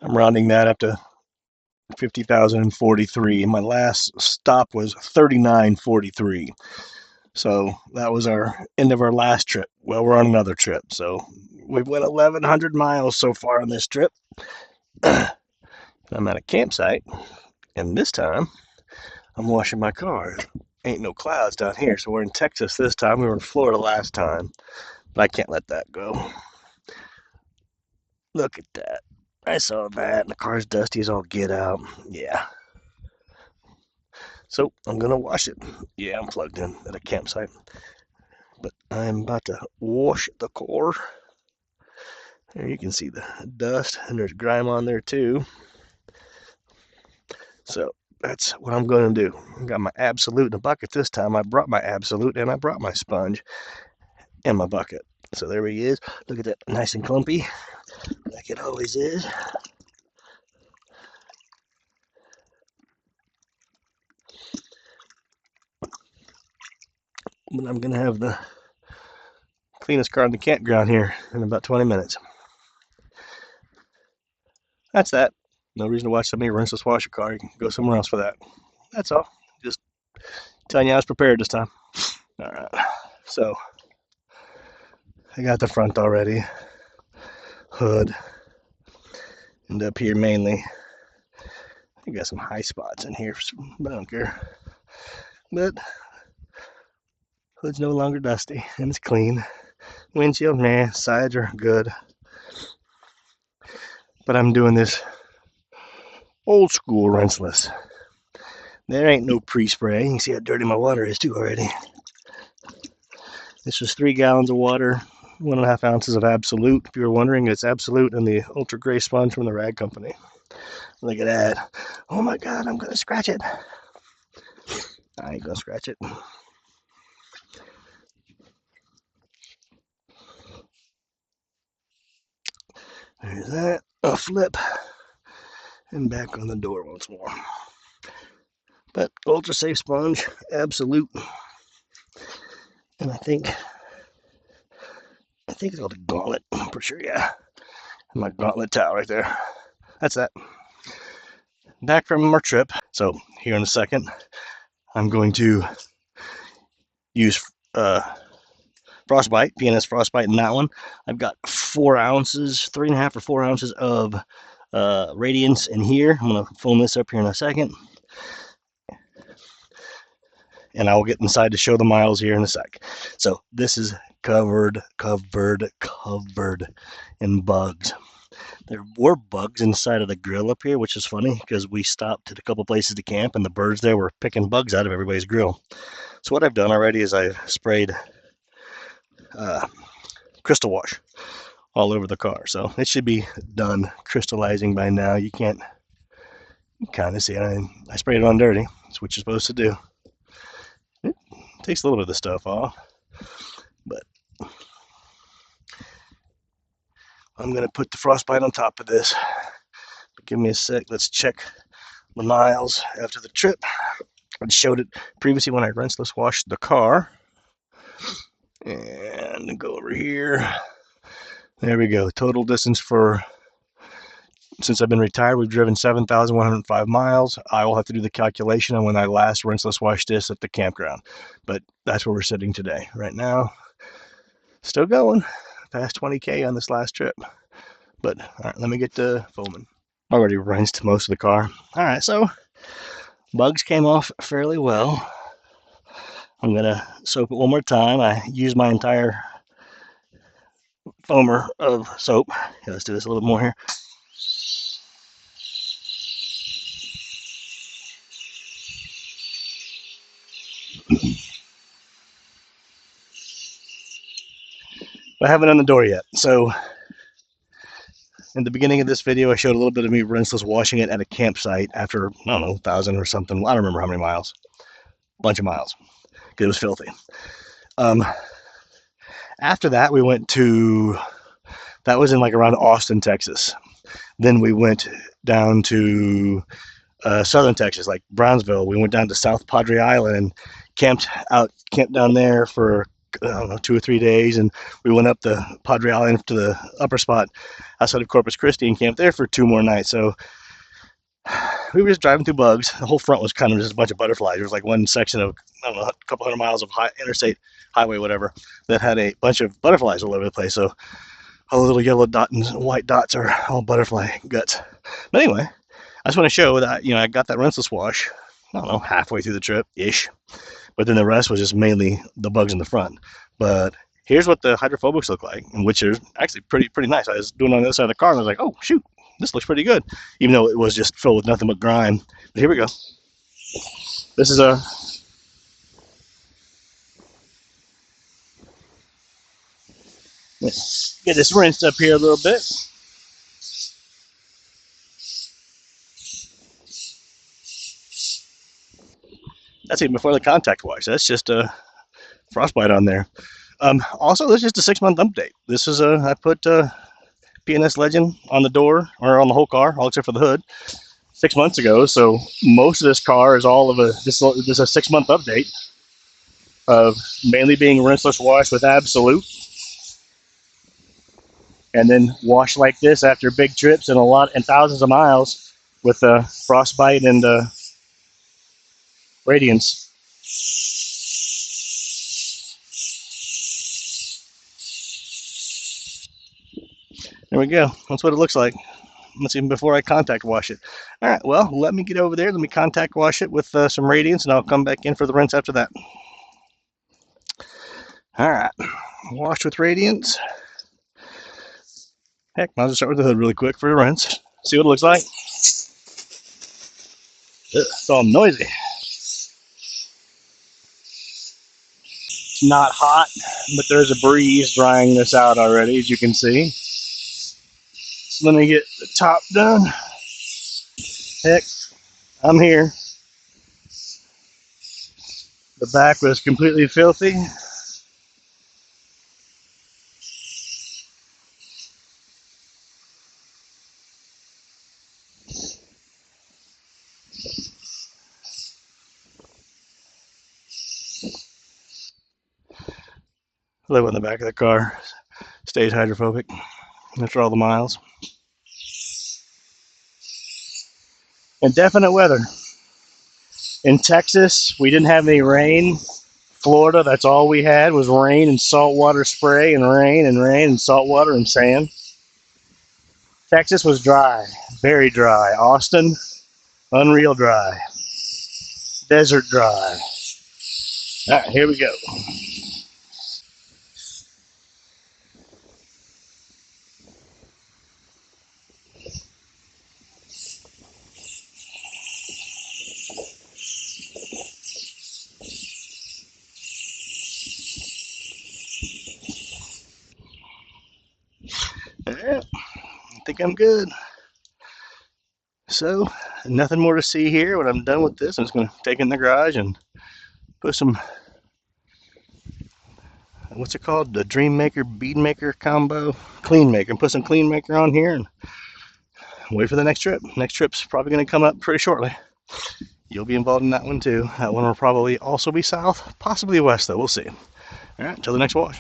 I'm rounding that up to 50,043. My last stop was 3943. So that was our end of our last trip. Well, we're on another trip. So we've went 1,100 miles so far on this trip. I'm at a campsite, and this time I'm washing my car. Ain't no clouds down here, so we're in Texas this time. We were in Florida last time, but I can't let that go. Look at that. I saw that, and the car's dusty as all get out. Yeah. So I'm gonna wash it. Yeah, I'm plugged in at a campsite, but I'm about to wash the car. There you can see the dust, and there's grime on there too. So that's what I'm going to do. I got my Absolute in a bucket this time. I brought my Absolute, and I brought my sponge and my bucket. So there he is. Look at that, nice and clumpy, like it always is. But I'm going to have the cleanest car in the campground here in about 20 minutes. That's that. No reason to watch somebody rinseless wash a car. You can go somewhere else for that. That's all. Just telling you I was prepared this time. All right. So I got the front already. Hood. And up here mainly. I got some high spots in here, but I don't care. But hood's no longer dusty and it's clean. Windshield, meh. Sides are good. But I'm doing this old school rinseless. There ain't no pre-spray. You can see how dirty my water is too already. This was 3 gallons of water, 1.5 ounces of Absolute. If you were wondering, it's Absolute and the Ultra Gray sponge from the Rag Company. Look at that. Oh my God, I'm going to scratch it. I ain't going to scratch it. There's that. A flip. And back on the door once more. But Ultra Safe Sponge, Absolute. And I think it's called a gauntlet. I'm pretty sure, yeah. And my gauntlet towel right there. That's that. Back from our trip. So here in a second, I'm going to use Frostbite, PNS Frostbite in that one. I've got 4 ounces, 3.5 or 4 ounces of Radiance in here. I'm going to foam this up here in a second. And I will get inside to show the miles here in a sec. So this is covered in bugs. There were bugs inside of the grill up here, which is funny because we stopped at a couple places to camp and the birds there were picking bugs out of everybody's grill. So what I've done already is I've sprayed crystal wash all over the car. So it should be done crystallizing by now. You can't kind of see it. I sprayed it on dirty. That's what you're supposed to do. It takes a little bit of the stuff off, but I'm going to put the Frostbite on top of this. But give me a sec. Let's check the miles after the trip. I showed it previously when I rinseless washed the car. And go over here. There we go. Total distance since I've been retired, we've driven 7,105 miles. I will have to do the calculation on when I last rinseless washed this at the campground. But that's where we're sitting today. Right now, still going. Past 20K on this last trip. But all right, let me get to foaming. Already rinsed most of the car. All right, so bugs came off fairly well. I'm going to soap it one more time. I used my entire foamer of soap. Okay, let's do this a little bit more here. I haven't done the door yet. So in the beginning of this video, I showed a little bit of me rinseless washing it at a campsite after, I don't know, 1,000 or something. I don't remember how many miles. A bunch of miles. Because it was filthy. After that, we went to, that was in like around Austin, Texas. Then we went down to southern Texas, like Brownsville. We went down to South Padre Island and camped down there for I don't know, 2 or 3 days, and we went up the Padre Island to the upper spot outside of Corpus Christi and camped there for 2 more nights. So we were just driving through bugs. The whole front was kind of just a bunch of butterflies. There was like one section of, I don't know, a couple 100 miles of interstate highway, whatever, that had a bunch of butterflies all over the place. So all the little yellow dot and white dots are all butterfly guts. But anyway, I just want to show that, I got that rinseless wash, I don't know, halfway through the trip-ish. But then the rest was just mainly the bugs in the front. But here's what the hydrophobics look like, which are actually pretty nice. I was doing it on the other side of the car, and I was like, oh, shoot, this looks pretty good, even though it was just filled with nothing but grime. But here we go. This is a get this rinsed up here a little bit. That's even before the contact wash. That's just a Frostbite on there. Also, this is just a 6-month update. This is I put P&S Legend on the door, or on the whole car, all except for the hood, 6 months ago. So most of this car is all of this is a 6-month update of mainly being rinseless wash with Absolute, and then wash like this after big trips and thousands of miles with Frostbite and Radiance. There we go. That's what it looks like. That's even before I contact wash it. All right, well, let me get over there. Let me contact wash it with some Radiance, and I'll come back in for the rinse after that. All right, wash with Radiance. Heck, I'll just start with the hood really quick for the rinse. See what it looks like. Ugh, it's all noisy. It's not hot, but there's a breeze drying this out already, as you can see. So let me get the top done. Heck, I'm here. The back was completely filthy. Live on the back of the car. Stays hydrophobic after all the miles. Indefinite weather. In Texas, we didn't have any rain. Florida, that's all we had was rain and saltwater spray and rain and saltwater and sand. Texas was dry, very dry. Austin, unreal dry. Desert dry. All right, here we go. Yeah, I think I'm good. So, nothing more to see here. When I'm done with this, I'm just going to take it in the garage and put some, what's it called? The Dream Maker Bead Maker combo? Clean Maker. And put some Clean Maker on here and wait for the next trip. Next trip's probably going to come up pretty shortly. You'll be involved in that one too. That one will probably also be south, possibly west though. We'll see. All right, until the next wash.